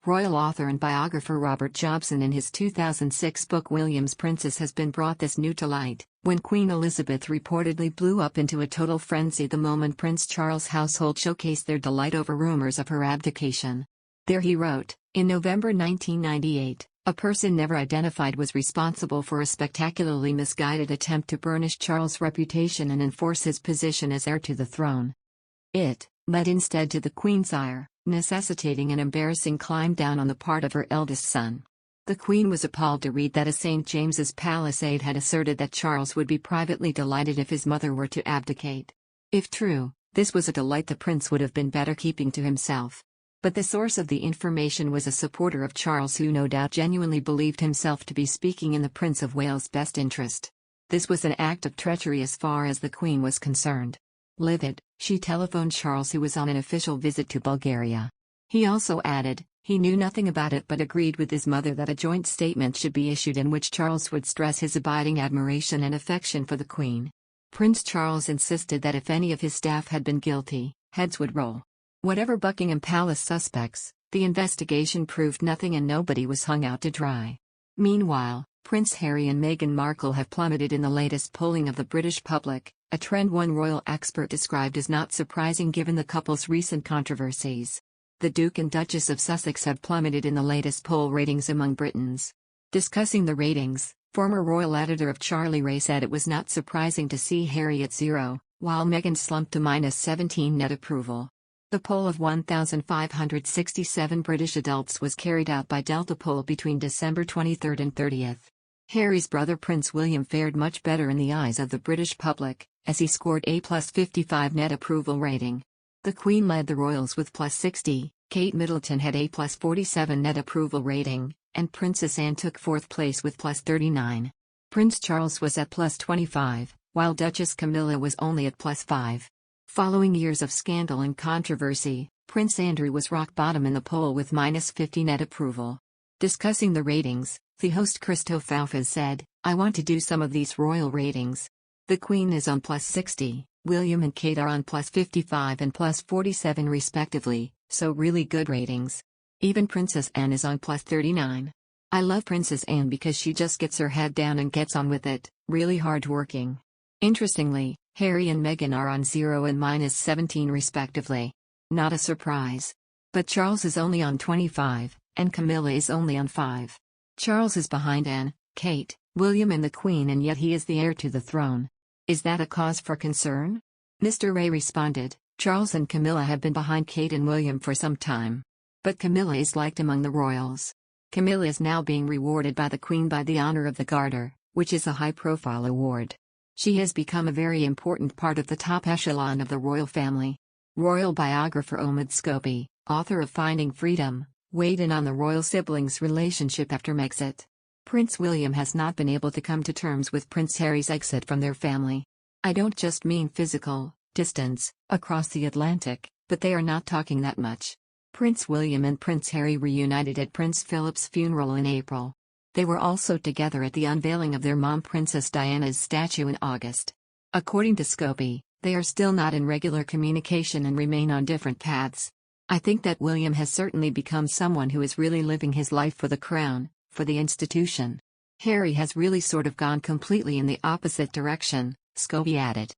Royal author and biographer Robert Jobson in his 2006 book William's Princess has been brought this new to light, when Queen Elizabeth reportedly blew up into a total frenzy the moment Prince Charles' household showcased their delight over rumors of her abdication. There he wrote, in November 1998, a person never identified was responsible for a spectacularly misguided attempt to burnish Charles' reputation and enforce his position as heir to the throne. It led instead to the queensire necessitating an embarrassing climb down on the part of her eldest son. The Queen was appalled to read that a St. James's Palace aide had asserted that Charles would be privately delighted if his mother were to abdicate. If true, this was a delight the prince would have been better keeping to himself. But the source of the information was a supporter of Charles who no doubt genuinely believed himself to be speaking in the Prince of Wales' best interest. This was an act of treachery as far as the Queen was concerned. Livid, she telephoned Charles who was on an official visit to Bulgaria. He also added, he knew nothing about it but agreed with his mother that a joint statement should be issued in which Charles would stress his abiding admiration and affection for the Queen. Prince Charles insisted that if any of his staff had been guilty, heads would roll. Whatever Buckingham Palace suspects, the investigation proved nothing and nobody was hung out to dry. Meanwhile, Prince Harry and Meghan Markle have plummeted in the latest polling of the British public, a trend one royal expert described as not surprising given the couple's recent controversies. The Duke and Duchess of Sussex have plummeted in the latest poll ratings among Britons. Discussing the ratings, former royal editor of Charlie Ray said it was not surprising to see Harry at 0, while Meghan slumped to -17 net approval. The poll of 1,567 British adults was carried out by Delta Poll between December 23 and 30. Harry's brother Prince William fared much better in the eyes of the British public, as he scored a +55 net approval rating. The Queen led the royals with +60, Kate Middleton had a +47 net approval rating, and Princess Anne took fourth place with +39. Prince Charles was at +25, while Duchess Camilla was only at +5. Following years of scandal and controversy, Prince Andrew was rock bottom in the poll with -50 net approval. Discussing the ratings, the host Christophe Faufas said, I want to do some of these royal ratings. The Queen is on +60, William and Kate are on +55 and +47 respectively, so really good ratings. Even Princess Anne is on +39. I love Princess Anne because she just gets her head down and gets on with it, really hard-working. Interestingly, Harry and Meghan are on 0 and -17 respectively. Not a surprise. But Charles is only on 25, and Camilla is only on 5. Charles is behind Anne, Kate, William and the Queen, and yet he is the heir to the throne. Is that a cause for concern? Mr. Ray responded, Charles and Camilla have been behind Kate and William for some time. But Camilla is liked among the royals. Camilla is now being rewarded by the Queen by the honor of the Garter, which is a high-profile award. She has become a very important part of the top echelon of the royal family. Royal biographer Omid Scobie, author of Finding Freedom, weighed in on the royal siblings' relationship after Megxit. Prince William has not been able to come to terms with Prince Harry's exit from their family. I don't just mean physical distance across the Atlantic, but they are not talking that much. Prince William and Prince Harry reunited at Prince Philip's funeral in April. They were also together at the unveiling of their mom Princess Diana's statue in August. According to Scobie, they are still not in regular communication and remain on different paths. I think that William has certainly become someone who is really living his life for the crown, for the institution. Harry has really sort of gone completely in the opposite direction, Scobie added.